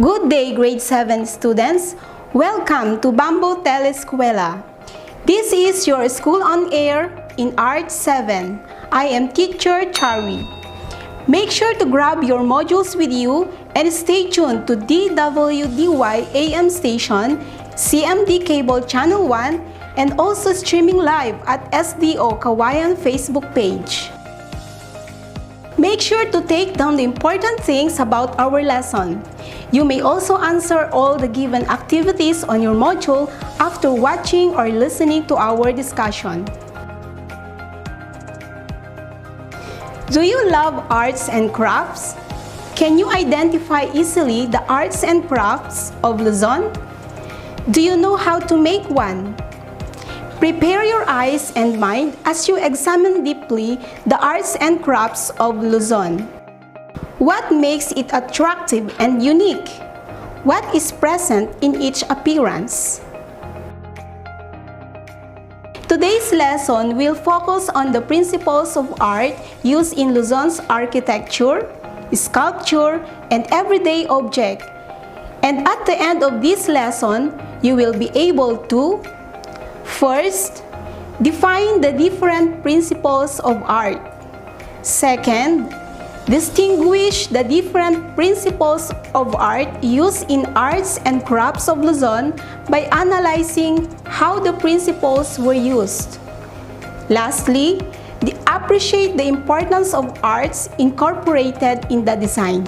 Good day, grade 7 students. Welcome to Bamboo Telescuela. This is your school on air in Art 7. I am Teacher Chari. Make sure to grab your modules with you and stay tuned to DWDY AM station, CMD Cable Channel 1, and also streaming live at SDO Kawayan Facebook page. Make sure to take down the important things about our lesson. You may also answer all the given activities on your module after watching or listening to our discussion. Do you love arts and crafts? Can you identify easily the arts and crafts of Luzon? Do you know how to make one? Prepare your eyes and mind as you examine deeply the arts and crafts of Luzon. What makes it attractive and unique? What is present in each appearance? Today's lesson will focus on the principles of art used in Luzon's architecture, sculpture, and everyday object. And at the end of this lesson, you will be able to: first, define the different principles of art. Second, distinguish the different principles of art used in arts and crafts of Luzon by analyzing how the principles were used. Lastly, appreciate the importance of arts incorporated in the design.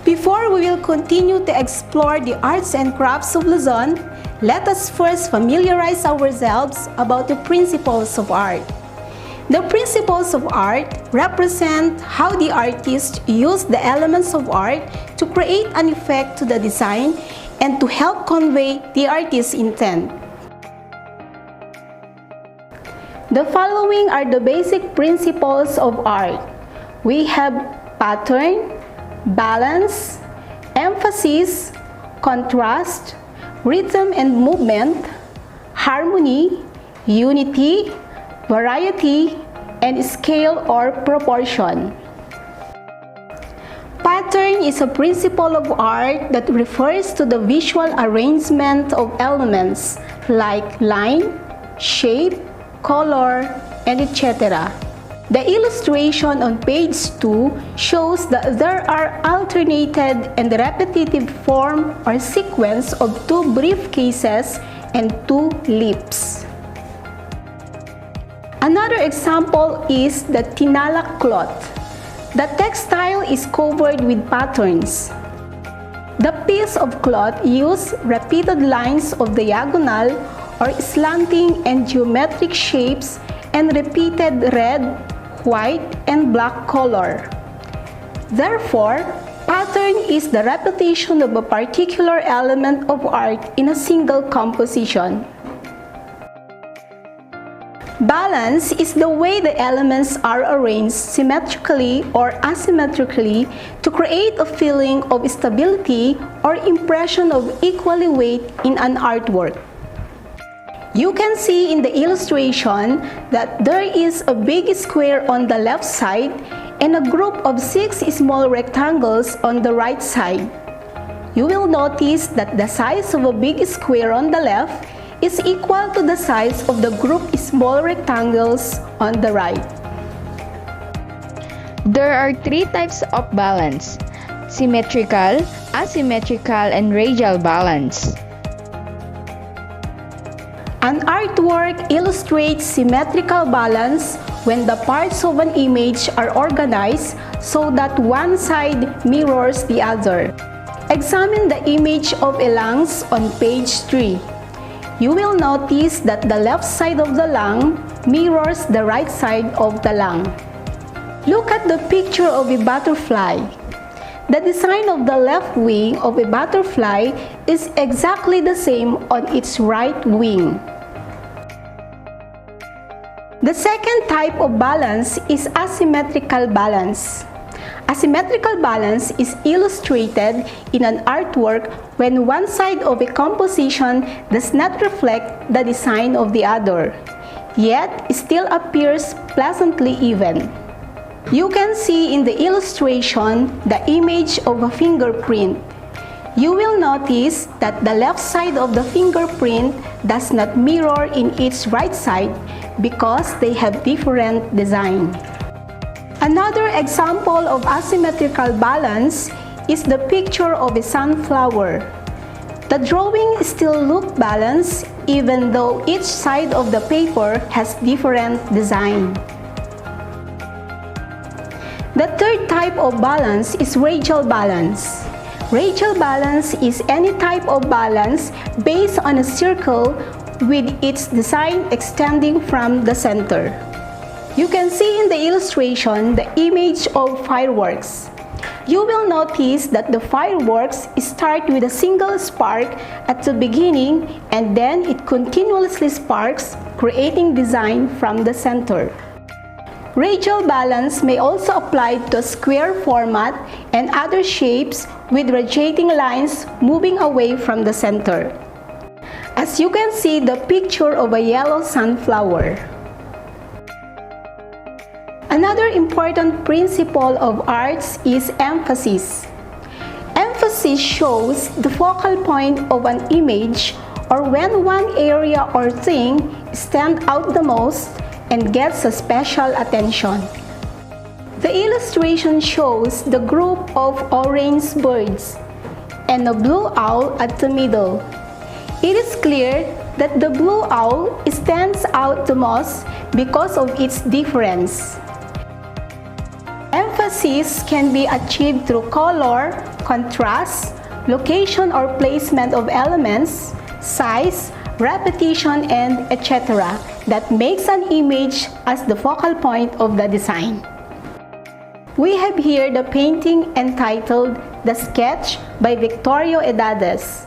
Before we will continue to explore the arts and crafts of Luzon, let us first familiarize ourselves about the principles of art. The principles of art represent how the artist used the elements of art to create an effect to the design and to help convey the artist's intent. The following are the basic principles of art. We have pattern, balance, emphasis, contrast, rhythm and movement, harmony, unity, variety, and scale or proportion. Pattern is a principle of art that refers to the visual arrangement of elements like line, shape, color, and etc. The illustration on page 2 shows that there are alternated and repetitive form or sequence of two briefcases and two lips. Another example is the tinalak cloth. The textile is covered with patterns. The piece of cloth uses repeated lines of diagonal or slanting and geometric shapes and repeated red, white, and black color. Therefore, pattern is the repetition of a particular element of art in a single composition. Balance is the way the elements are arranged symmetrically or asymmetrically to create a feeling of stability or impression of equal weight in an artwork. You can see in the illustration that there is a big square on the left side and a group of 6 small rectangles on the right side. You will notice that the size of a big square on the left is equal to the size of the group small rectangles on the right. There are 3 types of balance: symmetrical, asymmetrical, and radial balance. An artwork illustrates symmetrical balance when the parts of an image are organized so that one side mirrors the other. Examine the image of a lungs on page 3. You will notice that the left side of the lung mirrors the right side of the lung. Look at the picture of a butterfly. The design of the left wing of a butterfly is exactly the same on its right wing. The second type of balance is asymmetrical balance. Asymmetrical balance is illustrated in an artwork when one side of a composition does not reflect the design of the other, yet still appears pleasantly even. You can see in the illustration the image of a fingerprint. You will notice that the left side of the fingerprint does not mirror in its right side because they have different design. Another example of asymmetrical balance is the picture of a sunflower. The drawing still looks balanced even though each side of the paper has different design. The third type of balance is radial balance. Radial balance is any type of balance based on a circle with its design extending from the center. You can see in the illustration the image of fireworks. You will notice that the fireworks start with a single spark at the beginning and then it continuously sparks, creating design from the center. Radial balance may also apply to a square format and other shapes with radiating lines moving away from the center. As you can see the picture of a yellow sunflower. Another important principle of arts is emphasis. Emphasis shows the focal point of an image or when one area or thing stands out the most and gets a special attention. The illustration shows the group of orange birds and a blue owl at the middle. It is clear that the blue owl stands out the most because of its difference. Emphasis can be achieved through color, contrast, location or placement of elements, size, repetition, and etc. that makes an image as the focal point of the design. We have here the painting entitled The Sketch by Victorio Edades.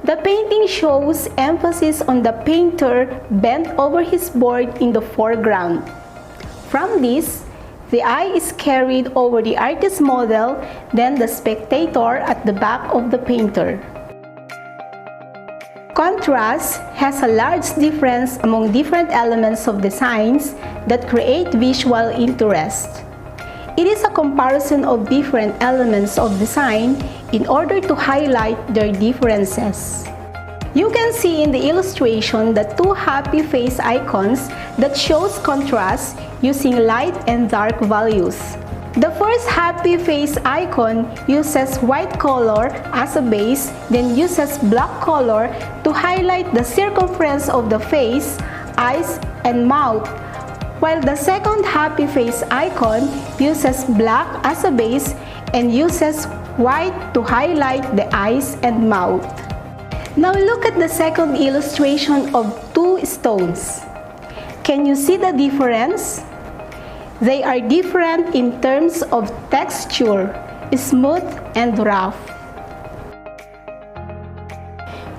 The painting shows emphasis on the painter bent over his board in the foreground. From this, the eye is carried over the artist's model, then the spectator at the back of the painter. Contrast has a large difference among different elements of designs that create visual interest. It is a comparison of different elements of design in order to highlight their differences. You can see in the illustration the two happy face icons that shows contrast using light and dark values. The first happy face icon uses white color as a base, then uses black color to highlight the circumference of the face, eyes, and mouth, while the second happy face icon uses black as a base and uses white to highlight the eyes and mouth. Now look at the second illustration of two stones. Can you see the difference? They are different in terms of texture, smooth and rough.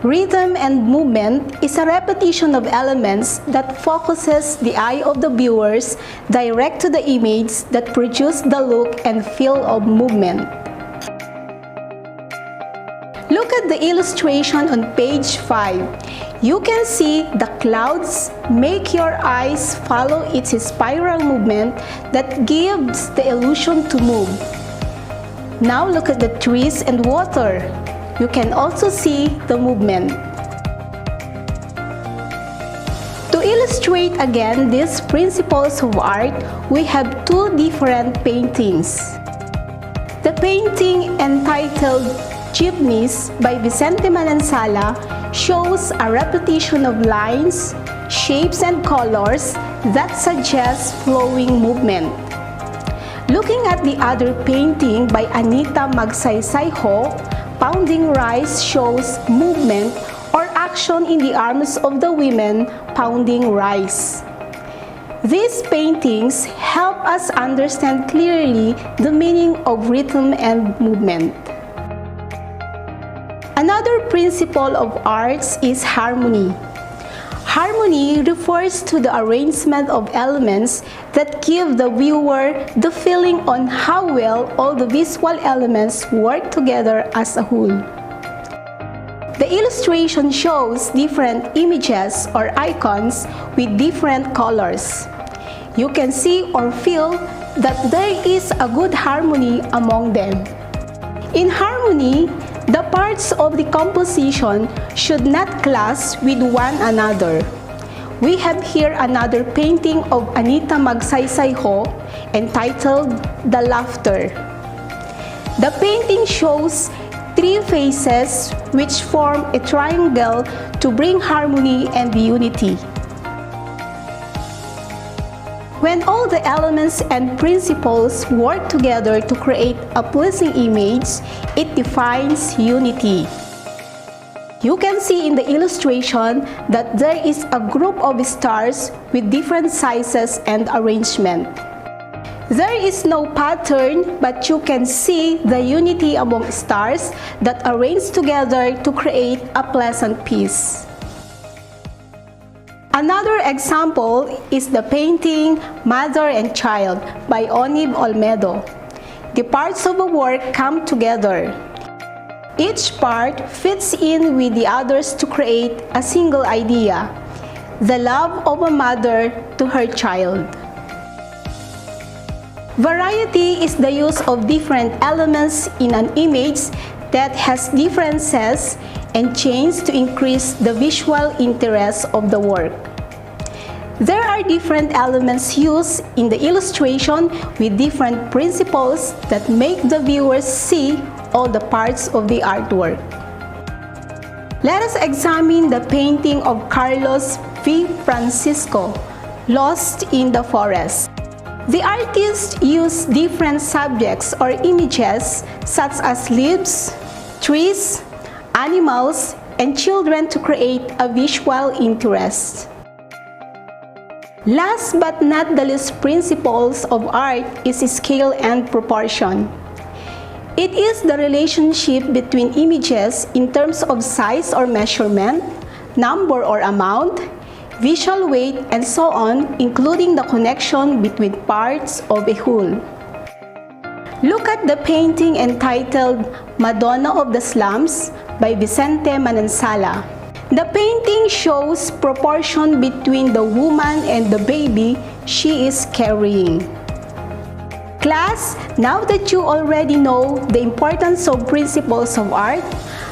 Rhythm and movement is a repetition of elements that focuses the eye of the viewers direct to the image that produce the look and feel of movement. Look at the illustration on page 5. You can see the clouds make your eyes follow its spiral movement that gives the illusion to move. Now look at the trees and water. You can also see the movement. To illustrate again these principles of art, we have two different paintings. The painting entitled Jeepneys by Vicente Manansala shows a repetition of lines, shapes, and colors that suggest flowing movement. Looking at the other painting by Anita Magsaysayho, Pounding Rice shows movement or action in the arms of the women pounding rice. These paintings help us understand clearly the meaning of rhythm and movement. Another principle of arts is harmony. Harmony refers to the arrangement of elements that give the viewer the feeling on how well all the visual elements work together as a whole. The illustration shows different images or icons with different colors. You can see or feel that there is a good harmony among them. In harmony, the parts of the composition should not clash with one another. We have here another painting of Anita Magsaysayho entitled The Laughter. The painting shows three faces which form a triangle to bring harmony and unity. When all the elements and principles work together to create a pleasing image, it defines unity. You can see in the illustration that there is a group of stars with different sizes and arrangement. There is no pattern, but you can see the unity among stars that arrange together to create a pleasant piece. Another example is the painting Mother and Child by Onib Olmedo. The parts of a work come together. Each part fits in with the others to create a single idea, the love of a mother to her child. Variety is the use of different elements in an image that has differences and change to increase the visual interest of the work. There are different elements used in the illustration with different principles that make the viewers see all the parts of the artwork. Let us examine the painting of Carlos V. Francisco, Lost in the Forest. The artist used different subjects or images such as leaves, trees, animals, and children to create a visual interest. Last but not the least principles of art is scale and proportion. It is the relationship between images in terms of size or measurement, number or amount, visual weight, and so on, including the connection between parts of a whole. Look at the painting entitled Madonna of the Slums by Vicente Manansala. The painting shows proportion between the woman and the baby she is carrying. Class, now that you already know the importance of principles of art,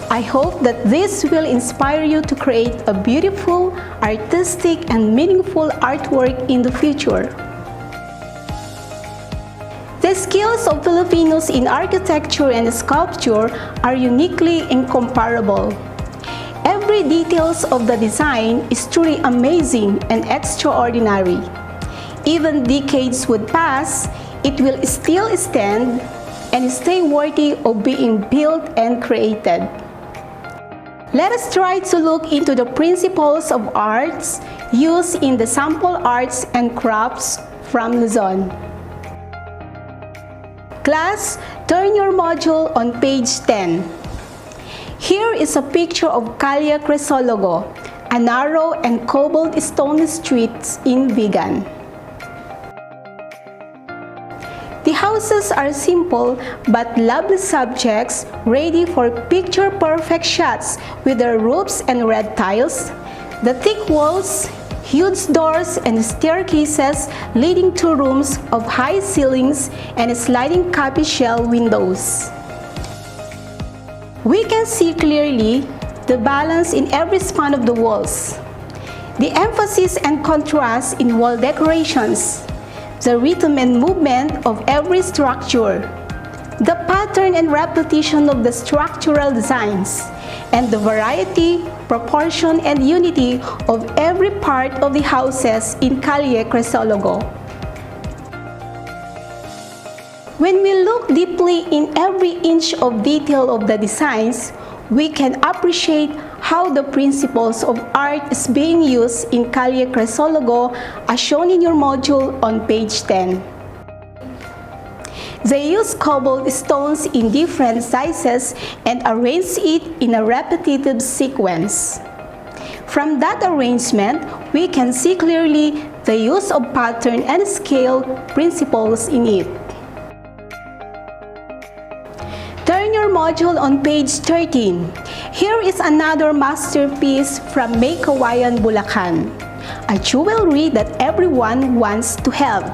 I hope that this will inspire you to create a beautiful, artistic, and meaningful artwork in the future. The skills of Filipinos in architecture and sculpture are uniquely incomparable. Every details of the design is truly amazing and extraordinary. Even decades would pass, it will still stand and stay worthy of being built and created. Let us try to look into the principles of arts used in the sample arts and crafts from Luzon. Class, turn your module on page 10. Here is a picture of Calle Crisologo, a narrow and cobbled stone street in Vigan. The houses are simple but lovely subjects ready for picture-perfect shots with their roofs and red tiles, the thick walls, huge doors and staircases leading to rooms of high ceilings and sliding copy shell windows. We can see clearly the balance in every span of the walls, the emphasis and contrast in wall decorations, the rhythm and movement of every structure, the pattern and repetition of the structural designs, and the variety, proportion, and unity of every part of the houses in Calle Crisologo. When we look deeply in every inch of detail of the designs, we can appreciate how the principles of art is being used in Calle Crisologo as shown in your module on page 10. They use cobbled stones in different sizes and arrange it in a repetitive sequence. From that arrangement, we can see clearly the use of pattern and scale principles in it. Turn your module on page 13. Here is another masterpiece from May Kawayan, Bulacan, a jewelry that everyone wants to have.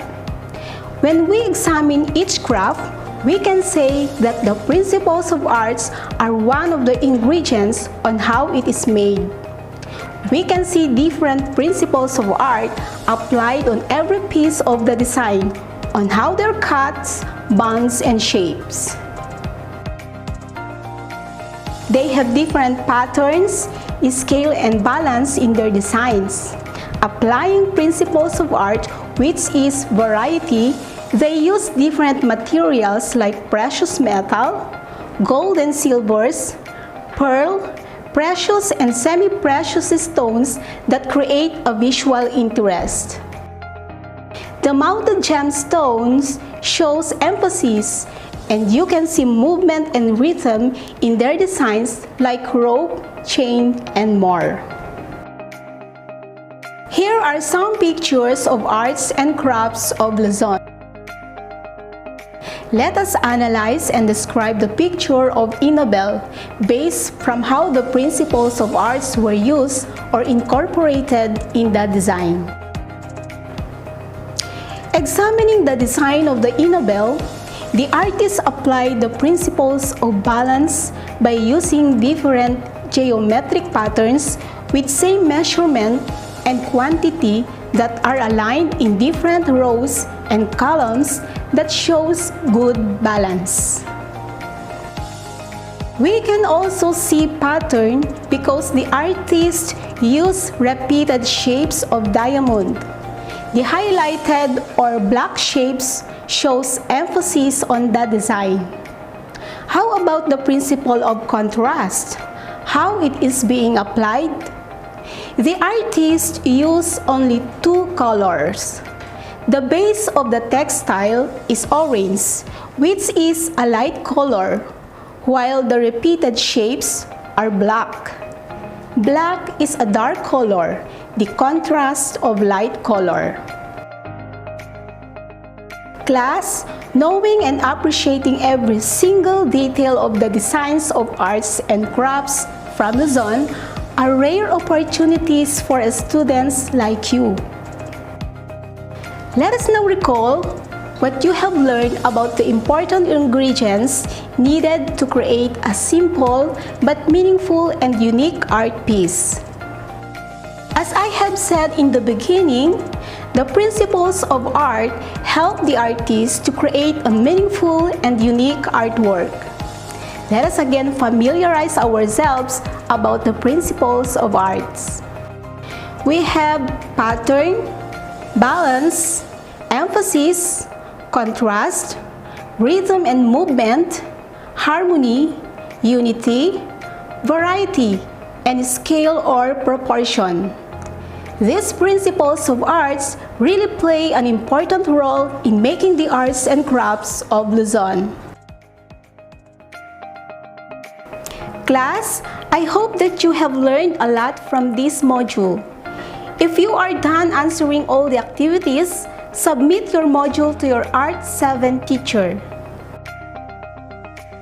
When we examine each craft, we can say that the principles of arts are one of the ingredients on how it is made. We can see different principles of art applied on every piece of the design, on how they're cuts, bonds, and shapes. They have different patterns, scale, and balance in their designs. Applying principles of art, which is variety, they use different materials like precious metal, gold and silvers, pearl, precious and semi-precious stones that create a visual interest. The mounted gemstones shows emphasis, and you can see movement and rhythm in their designs like rope, chain, and more. Here are some pictures of arts and crafts of Luzon. Let us analyze and describe the picture of Inabel based from how the principles of arts were used or incorporated in the design. Examining the design of the Inabel, the artist applied the principles of balance by using different geometric patterns with same measurement and quantity that are aligned in different rows and columns that shows good balance. We can also see pattern because the artist used repeated shapes of diamond. The highlighted or black shapes shows emphasis on the design. How about the principle of contrast? How it is being applied? The artist used only two colors. The base of the textile is orange, which is a light color, while the repeated shapes are black. Black is a dark color, the contrast of light color. Class, knowing and appreciating every single detail of the designs of arts and crafts from Luzon are rare opportunities for students like you. Let us now recall what you have learned about the important ingredients needed to create a simple but meaningful and unique art piece. As I have said in the beginning, the principles of art help the artist to create a meaningful and unique artwork. Let us again familiarize ourselves about the principles of arts. We have pattern, balance, emphasis, contrast, rhythm and movement, harmony, unity, variety, and scale or proportion. These principles of arts really play an important role in making the arts and crafts of Luzon. Class, I hope that you have learned a lot from this module. If you are done answering all the activities, submit your module to your Art 7 teacher.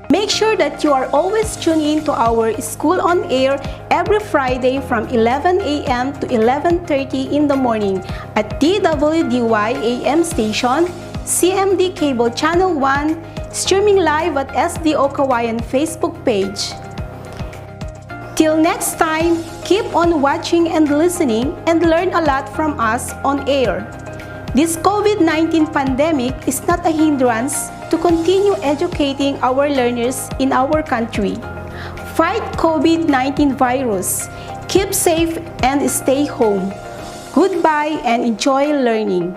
Make sure that you are always tuned in to our School on Air every Friday from 11 a.m. to 11:30 in the morning at TWDY AM station, CMD Cable Channel 1, streaming live at SDO Kawayan Facebook page. Till next time, keep on watching and listening and learn a lot from us on air. This COVID-19 pandemic is not a hindrance to continue educating our learners in our country. Fight COVID-19 virus. Keep safe and stay home. Goodbye and enjoy learning.